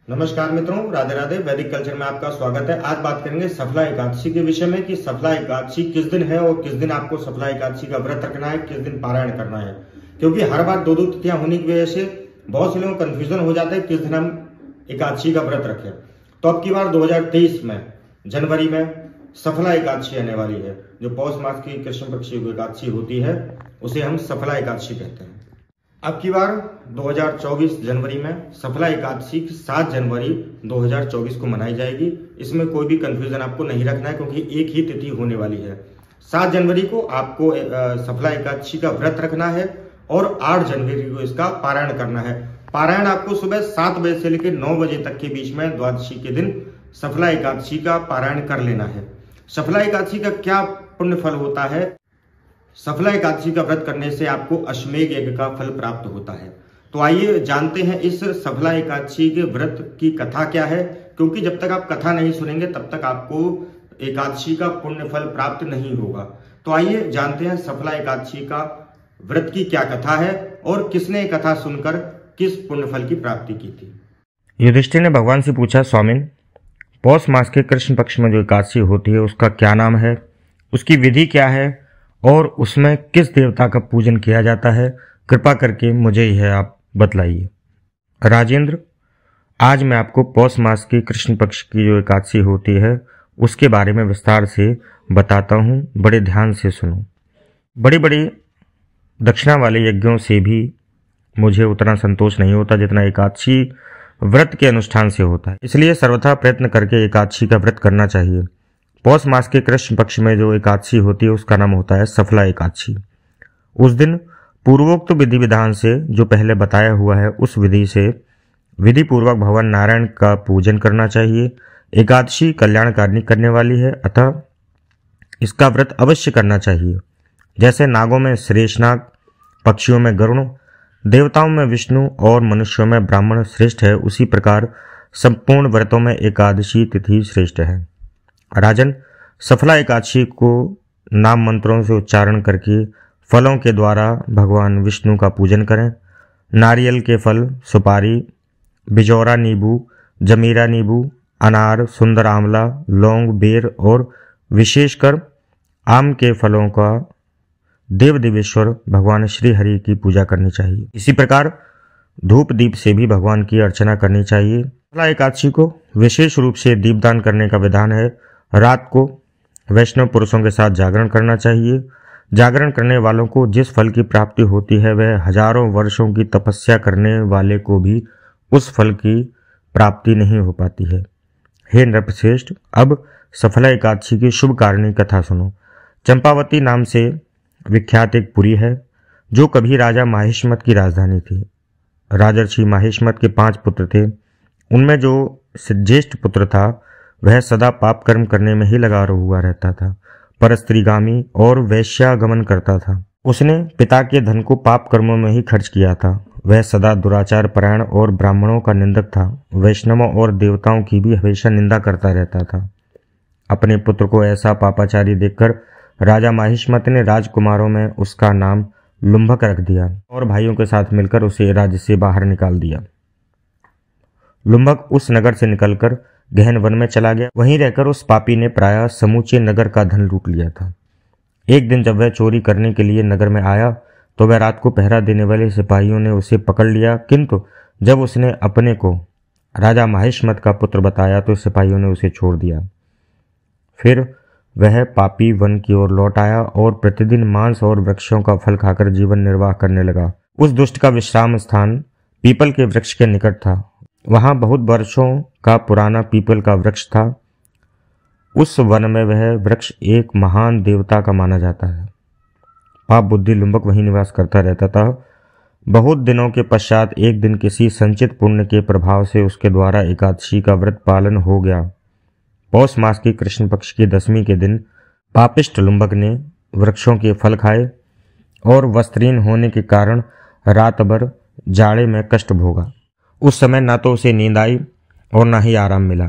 नमस्कार मित्रों, राधे राधे। वैदिक कल्चर में आपका स्वागत है। आज बात करेंगे सफला एकादशी के विषय में कि सफला एकादशी किस दिन है और किस दिन आपको सफला एकादशी का व्रत रखना है, किस दिन पारायण करना है। क्योंकि हर बार दो तिथियां होने की वजह से बहुत से लोगों को कंफ्यूजन हो जाता है किस दिन हम एकादशी का व्रत रखें। तो अब की बार 2023 में जनवरी में सफला एकादशी आने वाली है, जो पौष मास की कृष्ण पक्ष की एकादशी होती है, उसे हम सफला एकादशी कहते हैं। अब की बार 2024 जनवरी में सफला एकादशी 7 जनवरी 2024 को मनाई जाएगी। इसमें कोई भी कंफ्यूजन आपको नहीं रखना है, क्योंकि एक ही तिथि होने वाली है। 7 जनवरी को आपको सफला एकादशी का व्रत रखना है और 8 जनवरी को इसका पारायण करना है। पारायण आपको सुबह 7 बजे से लेकर 9 बजे तक के बीच में द्वादशी के दिन सफला एकादशी का पारायण कर लेना है। सफला एकादशी का क्या पुण्य फल होता है? सफला एकादशी का व्रत करने से आपको अश्वमेध यज्ञ का फल प्राप्त होता है। तो आइए जानते हैं इस सफला एकादशी के व्रत की कथा क्या है, क्योंकि जब तक आप कथा नहीं सुनेंगे तब तक आपको एकादशी का पुण्य फल प्राप्त नहीं होगा। तो आइए जानते हैं सफला एकादशी का व्रत की क्या कथा है और किसने कथा सुनकर किस पुण्य फल की प्राप्ति की थी। युधिष्ठिर ने भगवान से पूछा, स्वामिन, पौष मास के कृष्ण पक्ष में जो एकादशी होती है उसका क्या नाम है, उसकी विधि क्या है और उसमें किस देवता का पूजन किया जाता है? कृपा करके मुझे यह आप बतलाइए। राजेंद्र, आज मैं आपको पौष मास की कृष्ण पक्ष की जो एकादशी होती है उसके बारे में विस्तार से बताता हूँ। बड़े ध्यान से सुनो। बड़ी बड़ी दक्षिणा वाले यज्ञों से भी मुझे उतना संतोष नहीं होता जितना एकादशी व्रत के अनुष्ठान से होता है। इसलिए सर्वथा प्रयत्न करके एकादशी का व्रत करना चाहिए। पौष मास के कृष्ण पक्ष में जो एकादशी होती है उसका नाम होता है सफला एकादशी। उस दिन पूर्वोक्त विधि विधान से जो पहले बताया हुआ है उस विधि से विधि पूर्वक भगवान नारायण का पूजन करना चाहिए। एकादशी कल्याणकारिणी करने वाली है, अतः इसका व्रत अवश्य करना चाहिए। जैसे नागों में शेषनाग, पक्षियों में गरुण, देवताओं में विष्णु और मनुष्यों में ब्राह्मण श्रेष्ठ है, उसी प्रकार संपूर्ण व्रतों में एकादशी तिथि श्रेष्ठ है। राजन, सफला एकादशी को नाम मंत्रों से उच्चारण करके फलों के द्वारा भगवान विष्णु का पूजन करें। नारियल के फल, सुपारी, बिजौरा नींबू, जमीरा नींबू, अनार, सुंदर आंवला, लौंग, बेर और विशेषकर आम के फलों का देव देवेश्वर भगवान श्री हरि की पूजा करनी चाहिए। इसी प्रकार धूप दीप से भी भगवान की अर्चना करनी चाहिए। सफला एकादशी को विशेष रूप से दीपदान करने का विधान है। रात को वैष्णव पुरुषों के साथ जागरण करना चाहिए। जागरण करने वालों को जिस फल की प्राप्ति होती है वह हजारों वर्षों की तपस्या करने वाले को भी उस फल की प्राप्ति नहीं हो पाती है। हे नृपश्रेष्ठ, अब सफला एकादशी की शुभ कारिणी कथा सुनो। चंपावती नाम से विख्यात एक पुरी है जो कभी राजा माहिष्मत की राजधानी थी। राजर्षि माहिष्मत के 5 पुत्र थे। उनमें जो ज्येष्ठ पुत्र था वह सदा पाप कर्म करने में ही लगा हुआ रहता था, परस्त्रीगामी और वैश्यागमन करता था। उसने पिता के धन को पाप कर्मों में ही खर्च किया था। वह सदा दुराचार परायण और ब्राह्मणों का निंदक था। वैष्णवों और देवताओं की भी हमेशा निंदा करता रहता था। अपने पुत्र को ऐसा पापाचारी देखकर राजा माहिष्मत ने राजकुमारों में उसका नाम लुम्भक रख दिया और भाइयों के साथ मिलकर उसे राज्य से बाहर निकाल दिया। लुम्भक उस नगर से निकलकर गहन वन में चला गया। वहीं रहकर उस पापी ने प्रायः समूचे नगर का धन लूट लिया था। एक दिन जब वह चोरी करने के लिए नगर में आया तो वह रात को पहरा देने वाले सिपाहियों ने उसे पकड़ लिया, किंतु जब उसने अपने को राजा माहिष्मत का पुत्र बताया तो सिपाहियों ने उसे छोड़ दिया। फिर वह पापी वन की ओर लौट आया और प्रतिदिन मांस और वृक्षों का फल खाकर जीवन निर्वाह करने लगा। उस दुष्ट का विश्राम स्थान पीपल के वृक्ष के निकट था। वहां बहुत वर्षों का पुराना पीपल का वृक्ष था। उस वन में वह वृक्ष एक महान देवता का माना जाता है। पाप बुद्धि लुम्बक वहीं निवास करता रहता था। बहुत दिनों के पश्चात एक दिन किसी संचित पुण्य के प्रभाव से उसके द्वारा एकादशी का व्रत पालन हो गया। पौष मास की कृष्ण पक्ष की 10वीं के दिन पापिष्ट लुम्बक ने वृक्षों के फल खाए और वस्त्रहीन होने के कारण रात भर जाड़े में कष्ट भोगा। उस समय ना तो उसे नींद आई और ना ही आराम मिला।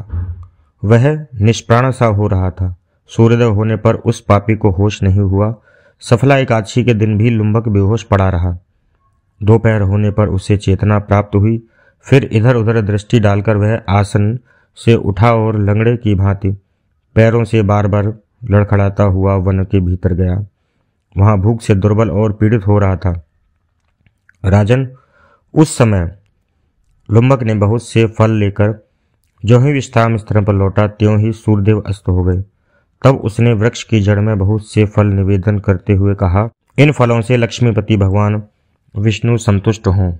वह निष्प्राण सा हो रहा था। सूर्योदय होने पर उस पापी को होश नहीं हुआ। सफला एकादशी के दिन भी लुम्बक बेहोश पड़ा रहा। दोपहर होने पर उसे चेतना प्राप्त हुई। फिर इधर उधर दृष्टि डालकर वह आसन से उठा और लंगड़े की भांति पैरों से बार बार लड़खड़ाता हुआ वन के भीतर गया। वहां भूख से दुर्बल और पीड़ित हो रहा था। राजन, उस समय लुम्बक ने बहुत से फल लेकर जो ही विश्राम स्थल पर लौटा त्यों ही सूर्यदेव अस्त हो गए। तब उसने वृक्ष की जड़ में बहुत से फल निवेदन करते हुए कहा, इन फलों से लक्ष्मीपति भगवान विष्णु संतुष्ट हों।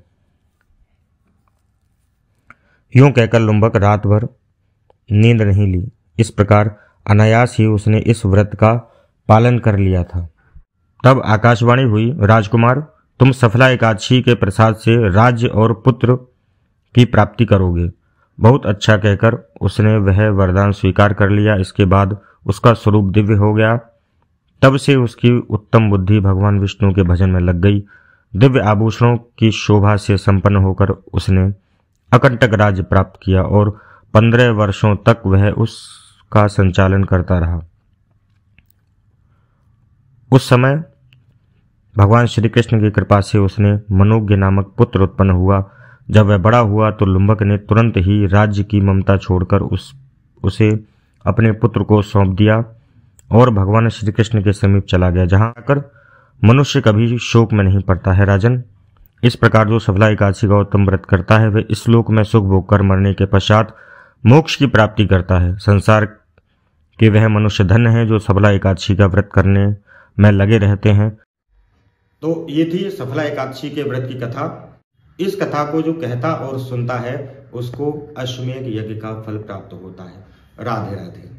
यूं कहकर लुम्बक रात भर नींद नहीं ली। इस प्रकार अनायास ही उसने इस व्रत का पालन कर लिया था। तब आकाशवाणी हुई, राजकुमार, तुम सफला एकादशी के प्रसाद से राज्य और पुत्र की प्राप्ति करोगे। बहुत अच्छा कहकर उसने वह वरदान स्वीकार कर लिया। इसके बाद उसका स्वरूप दिव्य हो गया। तब से उसकी उत्तम बुद्धि भगवान विष्णु के भजन में लग गई। दिव्य आभूषणों की शोभा से संपन्न होकर उसने अकंटक राज्य प्राप्त किया और 15 वर्षों तक वह उसका संचालन करता रहा। उस समय भगवान श्री कृष्ण की कृपा से उसने मनोज्ञ नामक पुत्र उत्पन्न हुआ। जब वह बड़ा हुआ तो लुम्बक ने तुरंत ही राज्य की ममता छोड़कर उसे अपने पुत्र को सौंप दिया और भगवान श्री कृष्ण के समीप चला गया, जहां आकर मनुष्य कभी शोक में नहीं पड़ता है। राजन, इस प्रकार जो सफला एकादशी का उत्तम व्रत करता है वह इस लोक में सुख भोग कर मरने के पश्चात मोक्ष की प्राप्ति करता है। संसार के वह मनुष्य धन्य है जो सफला एकादशी का व्रत करने में लगे रहते हैं। तो ये थी सफला एकादशी के व्रत की कथा। इस कथा को जो कहता और सुनता है उसको अश्वमेध यज्ञ का फल प्राप्त होता है। राधे राधे।